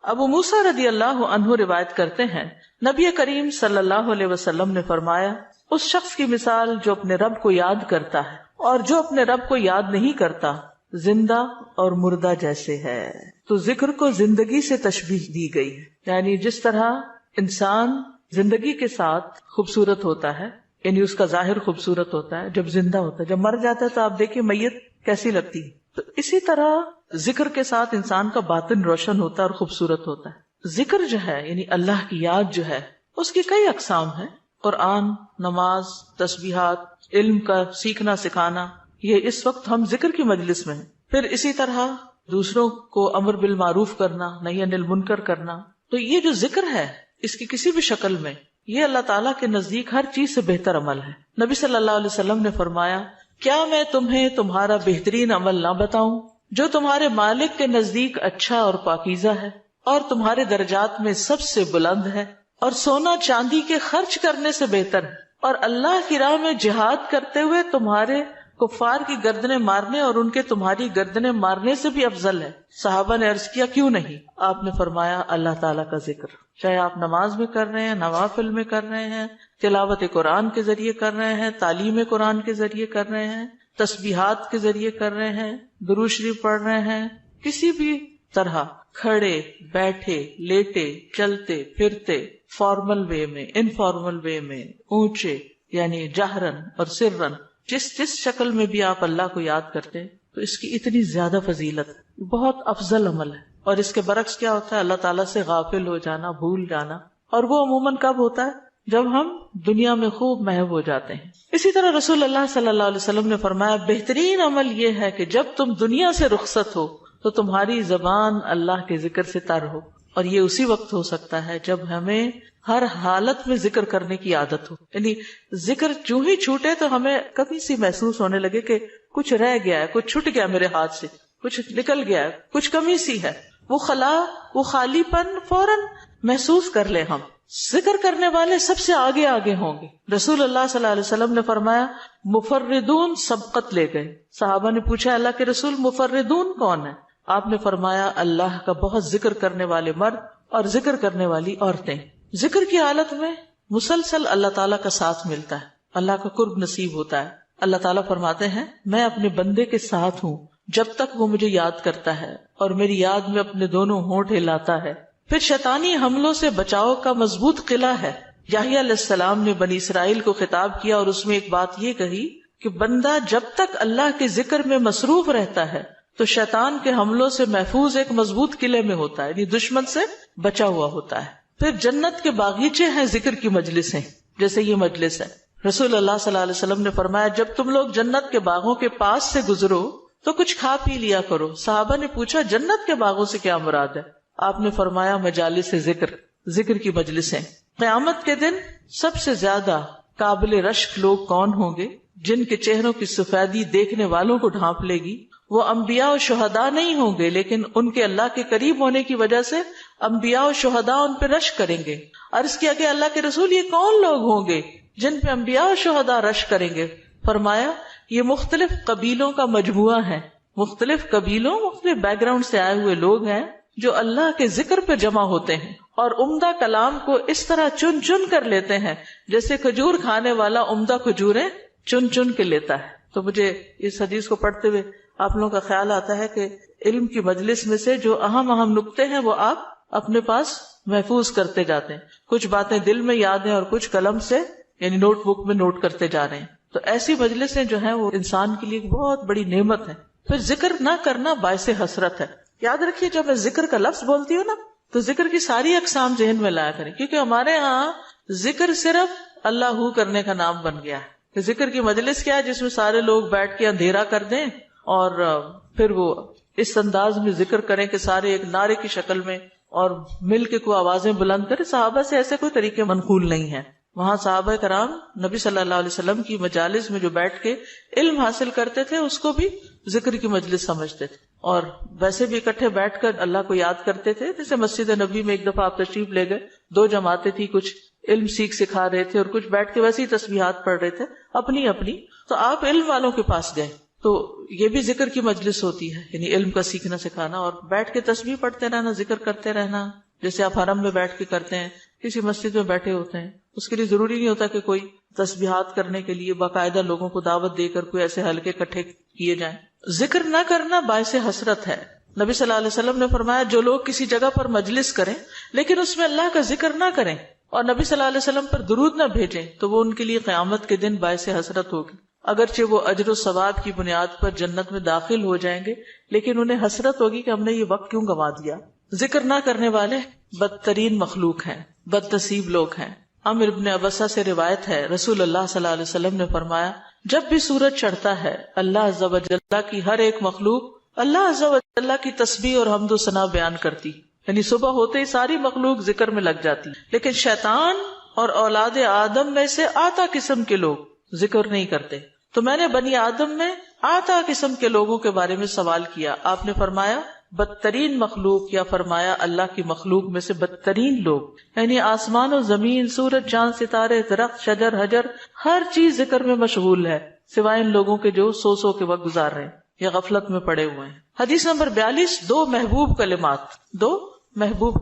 ابو موسیٰ رضی اللہ عنہ روایت کرتے ہیں نبی کریم صلی اللہ علیہ وسلم نے فرمایا اس شخص کی مثال جو اپنے رب کو یاد کرتا ہے اور جو اپنے رب کو یاد نہیں کرتا زندہ اور مردہ جیسے ہے. تو ذکر کو زندگی سے تشبیہ دی گئی ہے، یعنی جس طرح انسان زندگی کے ساتھ خوبصورت ہوتا ہے، یعنی اس کا ظاہر خوبصورت ہوتا ہے جب زندہ ہوتا ہے، جب مر جاتا ہے تو آپ دیکھیں میت کیسی لگتی ہے، تو اسی طرح ذکر کے ساتھ انسان کا باطن روشن ہوتا ہے اور خوبصورت ہوتا ہے. ذکر جو ہے یعنی اللہ کی یاد جو ہے اس کی کئی اقسام ہیں. قرآن، نماز، تسبیحات، علم کا سیکھنا سکھانا، یہ اس وقت ہم ذکر کی مجلس میں ہیں. پھر اسی طرح دوسروں کو امر بالمعروف کرنا، نہی عن المنکر کرنا. تو یہ جو ذکر ہے اس کی کسی بھی شکل میں یہ اللہ تعالیٰ کے نزدیک ہر چیز سے بہتر عمل ہے. نبی صلی اللہ علیہ وسلم نے فرمایا کیا میں تمہیں تمہارا بہترین عمل نہ بتاؤں جو تمہارے مالک کے نزدیک اچھا اور پاکیزہ ہے اور تمہارے درجات میں سب سے بلند ہے اور سونا چاندی کے خرچ کرنے سے بہتر ہے اور اللہ کی راہ میں جہاد کرتے ہوئے تمہارے کفار کی گردنیں مارنے اور ان کے تمہاری گردنیں مارنے سے بھی افضل ہے. صحابہ نے عرض کیا کیوں نہیں؟ آپ نے فرمایا اللہ تعالیٰ کا ذکر، چاہے آپ نماز میں کر رہے ہیں، نوافل میں کر رہے ہیں، تلاوت قرآن کے ذریعے کر رہے ہیں، تعلیم قرآن کے ذریعے کر رہے ہیں، تسبیحات کے ذریعے کر رہے ہیں، درود شریف پڑھ رہے ہیں، کسی بھی طرح کھڑے بیٹھے لیٹے چلتے پھرتے، فارمل وے میں، انفارمل وے میں، اونچے یعنی جہرن اور سرن، جس شکل میں بھی آپ اللہ کو یاد کرتے ہیں تو اس کی اتنی زیادہ فضیلت ہے، بہت افضل عمل ہے. اور اس کے برعکس کیا ہوتا ہے؟ اللہ تعالیٰ سے غافل ہو جانا، بھول جانا، اور وہ عموماً کب ہوتا ہے؟ جب ہم دنیا میں خوب محو ہو جاتے ہیں. اسی طرح رسول اللہ صلی اللہ علیہ وسلم نے فرمایا بہترین عمل یہ ہے کہ جب تم دنیا سے رخصت ہو تو تمہاری زبان اللہ کے ذکر سے تر ہو. اور یہ اسی وقت ہو سکتا ہے جب ہمیں ہر حالت میں ذکر کرنے کی عادت ہو. یعنی ذکر جو ہی چھوٹے تو ہمیں کبھی سی محسوس ہونے لگے کہ کچھ رہ گیا ہے، کچھ چھٹ گیا میرے ہاتھ سے، کچھ نکل گیا ہے، کچھ کمی سی ہے، وہ خلا، وہ خالی پن فوراً محسوس کر لے. ہم ذکر کرنے والے سب سے آگے آگے ہوں گے. رسول اللہ صلی اللہ علیہ وسلم نے فرمایا مفردون سبقت لے گئے. صحابہ نے پوچھا اللہ کے رسول مفردون کون ہے؟ آپ نے فرمایا اللہ کا بہت ذکر کرنے والے مرد اور ذکر کرنے والی عورتیں. ذکر کی حالت میں مسلسل اللہ تعالیٰ کا ساتھ ملتا ہے، اللہ کا قرب نصیب ہوتا ہے. اللہ تعالیٰ فرماتے ہیں میں اپنے بندے کے ساتھ ہوں جب تک وہ مجھے یاد کرتا ہے اور میری یاد میں اپنے دونوں ہونٹ ہلاتا ہے. پھر شیطانی حملوں سے بچاؤ کا مضبوط قلعہ ہے. یحییٰ علیہ السلام نے بنی اسرائیل کو خطاب کیا اور اس میں ایک بات یہ کہی کہ بندہ جب تک اللہ کے ذکر میں مصروف رہتا ہے تو شیطان کے حملوں سے محفوظ ایک مضبوط قلعے میں ہوتا ہے، یعنی دشمن سے بچا ہوا ہوتا ہے. پھر جنت کے باغیچے ہیں ذکر کی مجلسیں، جیسے یہ مجلس ہے. رسول اللہ صلی اللہ علیہ وسلم نے فرمایا جب تم لوگ جنت کے باغوں کے پاس سے گزرو تو کچھ کھا پی لیا کرو. صحابہ نے پوچھا جنت کے باغوں سے کیا مراد ہے؟ آپ نے فرمایا مجالس ذکر، ذکر کی مجلسیں. قیامت کے دن سب سے زیادہ قابل رشک لوگ کون ہوں گے؟ جن کے چہروں کی سفیدی دیکھنے والوں کو ڈھانپ لے گی. وہ انبیاء و شہداء نہیں ہوں گے لیکن ان کے اللہ کے قریب ہونے کی وجہ سے انبیاء و شہداء ان پہ رشک کریں گے. عرض کیا کہ اللہ کے رسول یہ کون لوگ ہوں گے جن پہ انبیاء و شہداء رشک کریں گے؟ فرمایا یہ مختلف قبیلوں کا مجموعہ ہے، مختلف قبیلوں، مختلف بیک گراؤنڈ سے آئے ہوئے لوگ ہیں جو اللہ کے ذکر پہ جمع ہوتے ہیں اور عمدہ کلام کو اس طرح چن چن کر لیتے ہیں جیسے کھجور کھانے والا عمدہ کھجوریں چن چن کے لیتا ہے. تو مجھے اس حدیث کو پڑھتے ہوئے آپ لوگوں کا خیال آتا ہے کہ علم کی مجلس میں سے جو اہم اہم نقطے ہیں وہ آپ اپنے پاس محفوظ کرتے جاتے ہیں. کچھ باتیں دل میں یاد ہیں اور کچھ قلم سے یعنی نوٹ بک میں نوٹ کرتے جا رہے ہیں. تو ایسی مجلسیں جو ہیں وہ انسان کے لیے بہت بڑی نعمت ہے. پھر ذکر نہ کرنا باعث حسرت ہے. یاد رکھیے جب میں ذکر کا لفظ بولتی ہوں نا تو ذکر کی ساری اقسام ذہن میں لایا کریں، کیونکہ ہمارے ہاں ذکر صرف اللہ ہو کرنے کا نام بن گیا ہے. ذکر کی مجلس کیا ہے؟ جس میں سارے لوگ بیٹھ کے اندھیرا کر دیں اور پھر وہ اس انداز میں ذکر کریں کہ سارے ایک نعرے کی شکل میں اور مل کے کوئی آوازیں بلند کریں. صحابہ سے ایسے کوئی طریقے منقول نہیں ہیں. وہاں صحابہ کرام نبی صلی اللہ علیہ وسلم کی مجالس میں جو بیٹھ کے علم حاصل کرتے تھے اس کو بھی ذکر کی مجلس سمجھتے تھے اور ویسے بھی اکٹھے بیٹھ کر اللہ کو یاد کرتے تھے. جیسے مسجد نبی میں ایک دفعہ آپ تشریف لے گئے، 2 جماعتیں تھی، کچھ علم سکھا رہے تھے اور کچھ بیٹھ کے ویسے ہی تسبیحات پڑھ رہے تھے اپنی اپنی. تو آپ علم والوں کے پاس گئے تو یہ بھی ذکر کی مجلس ہوتی ہے، یعنی علم کا سیکھنا سکھانا، اور بیٹھ کے تسبیح پڑھتے رہنا، ذکر کرتے رہنا، جیسے آپ حرم میں بیٹھ کے کرتے ہیں، کسی مسجد میں بیٹھے ہوتے ہیں، اس کے لیے ضروری نہیں ہوتا کہ کوئی تسبیحات کرنے کے لیے باقاعدہ لوگوں کو دعوت دے کر کوئی ایسے حلقے اکٹھے کیے جائیں۔ ذکر نہ کرنا باعث حسرت ہے۔ نبی صلی اللہ علیہ وسلم نے فرمایا جو لوگ کسی جگہ پر مجلس کریں لیکن اس میں اللہ کا ذکر نہ کریں اور نبی صلی اللہ علیہ وسلم پر درود نہ بھیجیں تو وہ ان کے لیے قیامت کے دن باعث حسرت ہوگی۔ اگرچہ وہ اجر و ثواب کی بنیاد پر جنت میں داخل ہو جائیں گے لیکن انہیں حسرت ہوگی کہ ہم نے یہ وقت کیوں گنوا دیا۔ ذکر نہ کرنے والے بدترین مخلوق ہیں، بد نصیب لوگ ہیں۔ عمرو بن ابسہ سے روایت ہے، رسول اللہ صلی اللہ علیہ وسلم نے فرمایا جب بھی سورج چڑھتا ہے اللہ عز و جل کی ہر ایک مخلوق اللہ عز و جل کی تسبیح اور حمد و ثنا بیان کرتی، یعنی صبح ہوتے ہی ساری مخلوق ذکر میں لگ جاتی، لیکن شیطان اور اولاد آدم میں سے آتا قسم کے لوگ ذکر نہیں کرتے۔ تو میں نے بنی آدم میں آتا قسم کے لوگوں کے بارے میں سوال کیا، آپ نے فرمایا بدترین مخلوق، یا فرمایا اللہ کی مخلوق میں سے بدترین لوگ، یعنی آسمان و زمین، سورج، چاند، ستارے، درخت، شجر، حجر، ہر چیز ذکر میں مشغول ہے سوائے ان لوگوں کے جو سو کے وقت گزار رہے ہیں یا غفلت میں پڑے ہوئے ہیں۔ حدیث نمبر 42، دو محبوب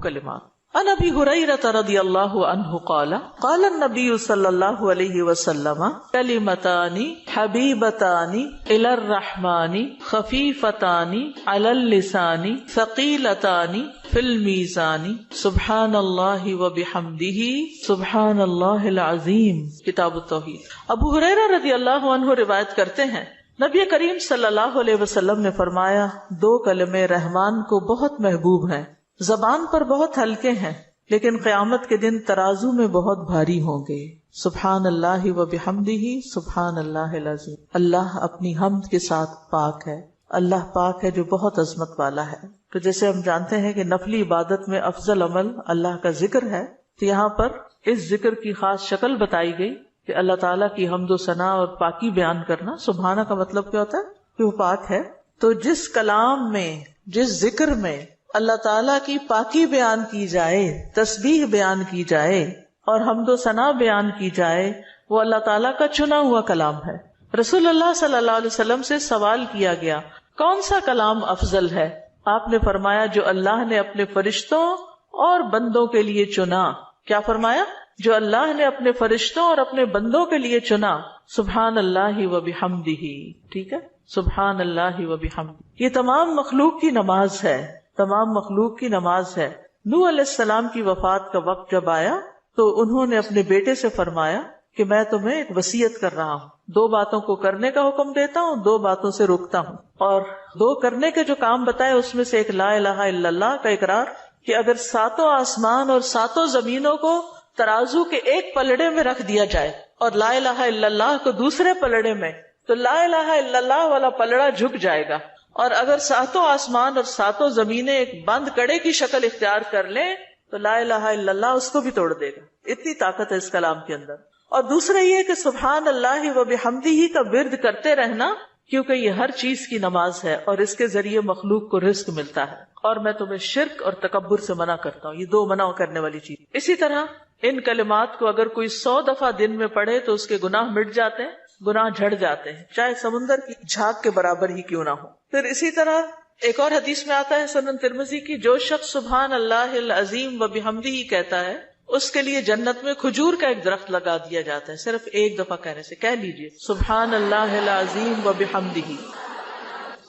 کلمات۔ عن ابی ہریرہ رضی اللہ عنہ قال قال النبی صلی اللہ علیہ وسلم کلمتان حبیبتان الی الرحمن خفیفتان علی اللسان ثقیلتان فی المیزان سبحان اللہ وبحمدہ سبحان اللہ العظیم۔ کتاب التوحید۔ ابو ہریرہ رضی اللہ عنہ روایت کرتے ہیں نبی کریم صلی اللہ علیہ وسلم نے فرمایا دو کلمے رحمان کو بہت محبوب ہیں، زبان پر بہت ہلکے ہیں لیکن قیامت کے دن ترازو میں بہت بھاری ہوں گے۔ سبحان اللہ و بحمدہ سبحان اللہ العظیم۔ اللہ اپنی حمد کے ساتھ پاک ہے، اللہ پاک ہے جو بہت عظمت والا ہے۔ تو جیسے ہم جانتے ہیں کہ نفلی عبادت میں افضل عمل اللہ کا ذکر ہے، تو یہاں پر اس ذکر کی خاص شکل بتائی گئی کہ اللہ تعالیٰ کی حمد و ثنا اور پاکی بیان کرنا۔ سبحانہ کا مطلب کیا ہوتا ہے کہ وہ پاک ہے۔ تو جس کلام میں، جس ذکر میں اللہ تعالیٰ کی پاکی بیان کی جائے، تسبیح بیان کی جائے اور حمد و ثنا بیان کی جائے، وہ اللہ تعالیٰ کا چنا ہوا کلام ہے۔ رسول اللہ صلی اللہ علیہ وسلم سے سوال کیا گیا کون سا کلام افضل ہے؟ آپ نے فرمایا جو اللہ نے اپنے فرشتوں اور بندوں کے لیے چنا۔ کیا فرمایا؟ جو اللہ نے اپنے فرشتوں اور اپنے بندوں کے لیے چنا۔ سبحان اللہ و بحمدہ، ٹھیک ہے، سبحان اللہ و بحمدہ۔ یہ تمام مخلوق کی نماز ہے، تمام مخلوق کی نماز ہے۔ نوح علیہ السلام کی وفات کا وقت جب آیا تو انہوں نے اپنے بیٹے سے فرمایا کہ میں تمہیں ایک وصیت کر رہا ہوں، دو باتوں کو کرنے کا حکم دیتا ہوں، دو باتوں سے روکتا ہوں۔ اور دو کرنے کے جو کام بتائے اس میں سے ایک لا الہ الا اللہ کا اقرار، کہ اگر ساتوں آسمان اور ساتوں زمینوں کو ترازو کے ایک پلڑے میں رکھ دیا جائے اور لا الہ الا اللہ کو دوسرے پلڑے میں، تو لا الہ الا اللہ والا پلڑا جھک جائے گا، اور اگر ساتوں آسمان اور ساتوں زمینیں ایک بند کڑے کی شکل اختیار کر لیں تو لا الہ الا اللہ اس کو بھی توڑ دے گا۔ اتنی طاقت ہے اس کلام کے اندر۔ اور دوسرا یہ کہ سبحان اللہ و بحمدہ کا ورد کرتے رہنا، کیونکہ یہ ہر چیز کی نماز ہے اور اس کے ذریعے مخلوق کو رزق ملتا ہے۔ اور میں تمہیں شرک اور تکبر سے منع کرتا ہوں، یہ دو منع کرنے والی چیز۔ اسی طرح ان کلمات کو اگر کوئی 100 دفعہ دن میں پڑھے تو اس کے گناہ مٹ جاتے ہیں، گناہ جھڑ جاتے ہیں، چاہے سمندر کی جھاگ کے برابر ہی کیوں نہ ہو۔ پھر اسی طرح ایک اور حدیث میں آتا ہے سنن ترمذی کی، جو شخص سبحان اللہ العظیم و بحمدہ کہتا ہے اس کے لیے جنت میں کھجور کا ایک درخت لگا دیا جاتا ہے، صرف ایک دفعہ کہنے سے۔ کہہ لیجئے سبحان اللہ العظیم و بحمدہ۔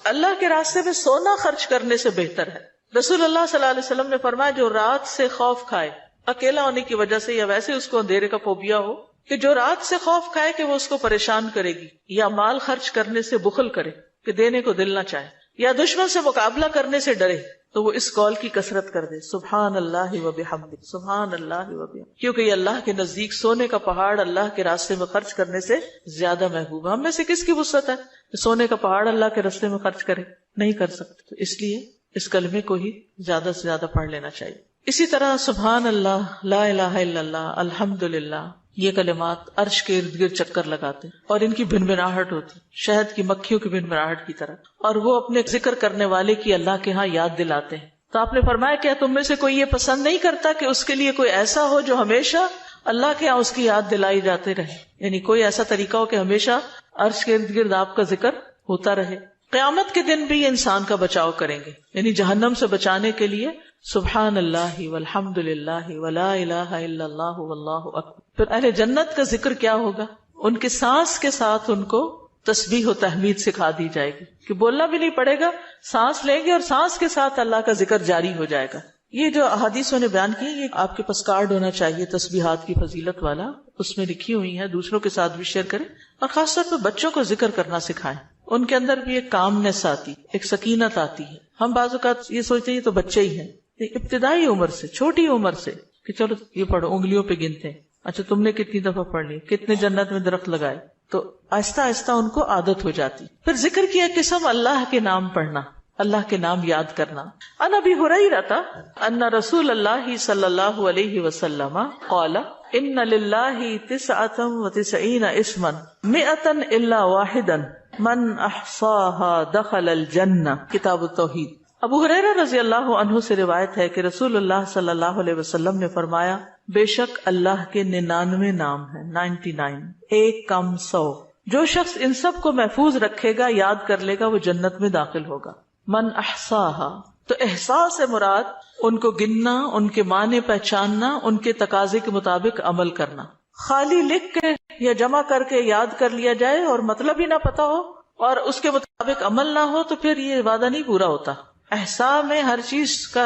اللہ کے راستے میں سونا خرچ کرنے سے بہتر ہے۔ رسول اللہ صلی اللہ علیہ وسلم نے فرمایا جو رات سے خوف کھائے، اکیلا ہونے کی وجہ سے یا ویسے اس کو اندھیرے کا فوبیا ہو، کہ جو رات سے خوف کھائے کہ وہ اس کو پریشان کرے گی، یا مال خرچ کرنے سے بخل کرے کہ دینے کو دل نہ چاہے، یا دشمن سے مقابلہ کرنے سے ڈرے، تو وہ اس قول کی کثرت کر دے سبحان اللہ و بحمدہ، سبحان اللہ و بحمدہ، کیونکہ یہ اللہ کے نزدیک سونے کا پہاڑ اللہ کے راستے میں خرچ کرنے سے زیادہ محبوب ہے۔ ہم میں سے کس کی وسعت ہے کہ سونے کا پہاڑ اللہ کے راستے میں خرچ کرے؟ نہیں کر سکتے، تو اس لیے اس کلمے کو ہی زیادہ سے زیادہ پڑھ لینا چاہیے۔ اسی طرح سبحان اللہ، لا الہ الا اللہ، الحمدللہ، یہ کلمات عرش کے ارد گرد چکر لگاتے ہیں اور ان کی بھنبھناہٹ ہوتی، شہد کی مکھیوں کی بھنبھناہٹ کی طرح، اور وہ اپنے ذکر کرنے والے کی اللہ کے ہاں یاد دلاتے ہیں۔ تو آپ نے فرمایا کیا تم میں سے کوئی یہ پسند نہیں کرتا کہ اس کے لیے کوئی ایسا ہو جو ہمیشہ اللہ کے ہاں اس کی یاد دلائی جاتے رہے، یعنی کوئی ایسا طریقہ ہو کہ ہمیشہ عرش کے ارد گرد آپ کا ذکر ہوتا رہے. قیامت کے دن بھی یہ انسان کا بچاؤ کریں گے، یعنی جہنم سے بچانے کے لیے سبحان اللہ والحمد للہ ولا الہ الا اللہ واللہ اکبر. پھر اہل جنت کا ذکر کیا ہوگا؟ ان کے سانس کے ساتھ ان کو تسبیح و تحمید سکھا دی جائے گی کہ بولنا بھی نہیں پڑے گا، سانس لیں گے اور سانس کے ساتھ اللہ کا ذکر جاری ہو جائے گا. یہ جو احادیثوں نے بیان کی، یہ آپ کے پاس کارڈ ہونا چاہیے تسبیحات کی فضیلت والا، اس میں لکھی ہوئی ہیں، دوسروں کے ساتھ بھی شیئر کریں اور خاص طور پہ بچوں کو ذکر کرنا سکھائیں. ان کے اندر بھی ایک کامنس آتی، ایک سکینت آتی ہے. ہم بعض اوقات یہ سوچتے ہیں یہ تو بچے ہی ہیں، ابتدائی عمر سے، چھوٹی عمر سے کہ چلو یہ پڑھو، انگلیوں پہ گنتے ہیں، اچھا تم نے کتنی دفعہ پڑھ لی، کتنے جنت میں درخت لگائے، تو آہستہ آہستہ ان کو عادت ہو جاتی. پھر ذکر کی ایک قسم اللہ کے نام پڑھنا، اللہ کے نام یاد کرنا. عن ابی ہریرہ ان رسول اللہ صلی اللہ علیہ وسلم قال ان للہ 99 اسما 100 الا واحدا من احصاها دخل الجنہ. کتاب التوحید. ابو ہریرہ رضی اللہ عنہ سے روایت ہے کہ رسول اللہ صلی اللہ علیہ وسلم نے فرمایا، بے شک اللہ کے 99 نام ہیں، 99، ایک کم 100. جو شخص ان سب کو محفوظ رکھے گا، یاد کر لے گا، وہ جنت میں داخل ہوگا. من احصاها، تو احصاء سے مراد ان کو گننا، ان کے معنی پہچاننا، ان کے تقاضے کے مطابق عمل کرنا. خالی لکھ کے یا جمع کر کے یاد کر لیا جائے اور مطلب ہی نہ پتا ہو اور اس کے مطابق عمل نہ ہو تو پھر یہ وعدہ نہیں پورا ہوتا. احصاء میں ہر چیز کا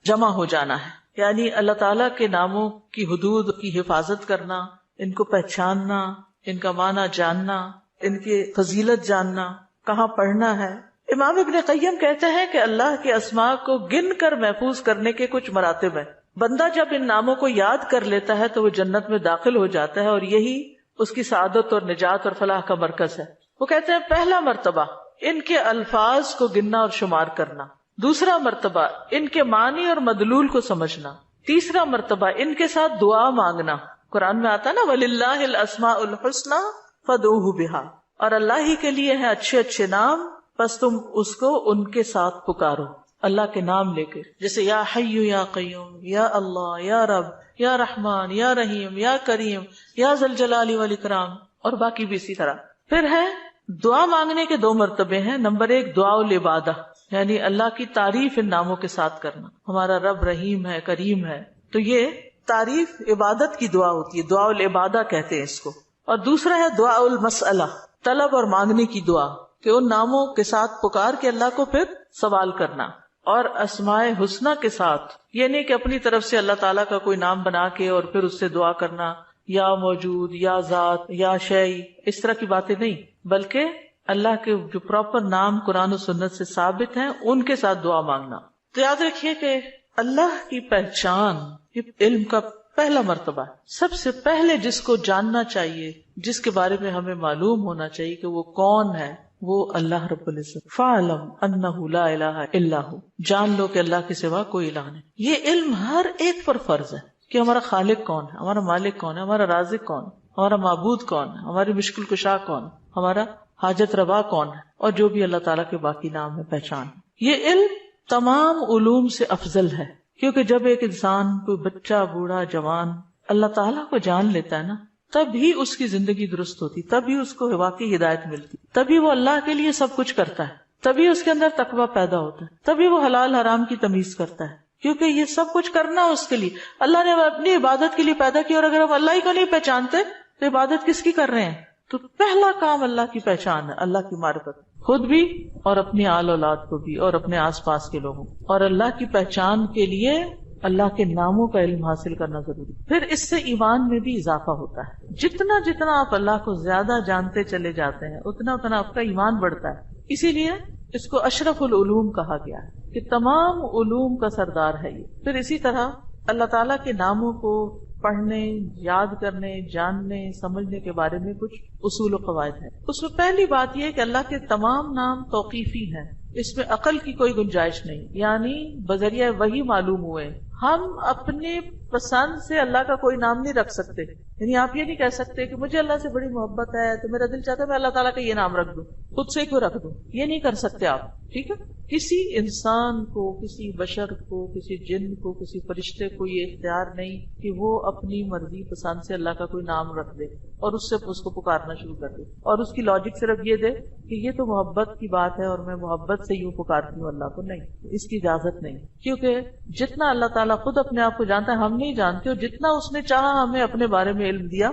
جمع ہو جانا ہے، یعنی اللہ تعالیٰ کے ناموں کی حدود کی حفاظت کرنا، ان کو پہچاننا، ان کا معنی جاننا، ان کی فضیلت جاننا، کہاں پڑھنا ہے. امام ابن قیم کہتے ہیں کہ اللہ کے اسماء کو گن کر محفوظ کرنے کے کچھ مراتب ہیں. بندہ جب ان ناموں کو یاد کر لیتا ہے تو وہ جنت میں داخل ہو جاتا ہے اور یہی اس کی سعادت اور نجات اور فلاح کا مرکز ہے. وہ کہتے ہیں پہلا مرتبہ ان کے الفاظ کو گننا اور شمار کرنا، دوسرا مرتبہ ان کے معنی اور مدلول کو سمجھنا، تیسرا مرتبہ ان کے ساتھ دعا مانگنا. قرآن میں آتا نا وَلِلَّهِ الْأَسْمَاءُ الْحُسْنَى فَادْعُوهُ بِهَا، اور اللہ ہی کے لیے ہیں اچھے اچھے نام، بس تم اس کو ان کے ساتھ پکارو، اللہ کے نام لے کے. جیسے یا حی یا قیوم، یا اللہ، یا رب، یا رحمان، یا رحیم، یا کریم، یا ذی الجلال والاکرام، اور باقی بھی اسی طرح. پھر ہے دعا مانگنے کے 2 مرتبے ہیں. نمبر 1 دعا العبادہ، یعنی اللہ کی تعریف ان ناموں کے ساتھ کرنا. ہمارا رب رحیم ہے، کریم ہے، تو یہ تعریف عبادت کی دعا ہوتی ہے، دعا العبادہ کہتے ہیں اس کو. اور دوسرا ہے دعا المسئلہ، طلب اور مانگنے کی دعا، کہ ان ناموں کے ساتھ پکار کے اللہ کو پھر سوال کرنا. اور اسماء حسنہ کے ساتھ یہ نہیں کہ اپنی طرف سے اللہ تعالیٰ کا کوئی نام بنا کے اور پھر اس سے دعا کرنا، یا موجود، یا ذات، یا شیء، اس طرح کی باتیں نہیں، بلکہ اللہ کے جو پراپر نام قرآن و سنت سے ثابت ہیں ان کے ساتھ دعا مانگنا. تو یاد رکھیے کہ اللہ کی پہچان یہ علم کا پہلا مرتبہ ہے. سب سے پہلے جس کو جاننا چاہیے، جس کے بارے میں ہمیں معلوم ہونا چاہیے کہ وہ کون ہے، وہ اللہ رب العزت. فَاعْلَمْ أَنَّهُ لَا إِلَهَ إِلَّا هُوَ، جان لو کہ اللہ کے سوا کوئی الہ نہیں. یہ علم ہر ایک پر فرض ہے کہ ہمارا خالق کون ہے، ہمارا مالک کون ہے، ہمارا رازق کون ہے، ہمارا معبود کون ہے، ہماری مشکل کشا کون ہے، ہمارا حاجت روا کون ہے، اور جو بھی اللہ تعالیٰ کے باقی نام ہے، پہچان. یہ علم تمام علوم سے افضل ہے، کیونکہ جب ایک انسان، کوئی بچہ، بوڑھا، جوان اللہ تعالیٰ کو جان لیتا ہے نا، تب ہی اس کی زندگی درست ہوتی، تب ہی اس کو واقعی ہدایت ملتی، تبھی وہ اللہ کے لیے سب کچھ کرتا ہے، تبھی اس کے اندر تقویٰ پیدا ہوتا ہے، تبھی وہ حلال حرام کی تمیز کرتا ہے. کیونکہ یہ سب کچھ کرنا اس کے لیے اللہ نے اپنی عبادت کے لیے پیدا کیا، اور اگر ہم اللہ ہی کو نہیں پہچانتے تو عبادت کس کی کر رہے ہیں؟ تو پہلا کام اللہ کی پہچان ہے، اللہ کی معرفت، خود بھی اور اپنی آل اولاد کو بھی اور اپنے آس پاس کے لوگوں. اور اللہ کی پہچان کے لیے اللہ کے ناموں کا علم حاصل کرنا ضروری. پھر اس سے ایمان میں بھی اضافہ ہوتا ہے. جتنا جتنا آپ اللہ کو زیادہ جانتے چلے جاتے ہیں اتنا اتنا آپ کا ایمان بڑھتا ہے. اسی لیے اس کو اشرف العلوم کہا گیا ہے کہ تمام علوم کا سردار ہے یہ. پھر اسی طرح اللہ تعالیٰ کے ناموں کو پڑھنے، یاد کرنے، جاننے، سمجھنے کے بارے میں کچھ اصول و قواعد ہیں. اس میں پہلی بات یہ ہے کہ اللہ کے تمام نام توقیفی ہیں، اس میں عقل کی کوئی گنجائش نہیں، یعنی بذریعہ وحی معلوم ہوئے. ہم اپنی پسند سے اللہ کا کوئی نام نہیں رکھ سکتے. یعنی آپ یہ نہیں کہہ سکتے کہ مجھے اللہ سے بڑی محبت ہے تو میرا دل چاہتا ہے میں اللہ تعالیٰ کا یہ نام رکھ دوں, خود سے ہی کو رکھ دوں. یہ نہیں کر سکتے آپ. ٹھیک ہے, کسی انسان کو, کسی بشر کو, کسی جن کو, کسی فرشتے کو یہ اختیار نہیں کہ وہ اپنی مرضی پسند سے اللہ کا کوئی نام رکھ دے اور اس سے اس کو پکارنا شروع کر دے, اور اس کی لاجک صرف یہ دے کہ یہ تو محبت کی بات ہے اور میں محبت سے یوں پکارتی ہوں اللہ کو. نہیں, اس کی اجازت نہیں, کیونکہ جتنا اللہ تعالیٰ خود اپنے آپ کو جانتا ہے ہم نہیں جانتے, اور جتنا اس نے چاہا ہمیں اپنے بارے میں علم دیا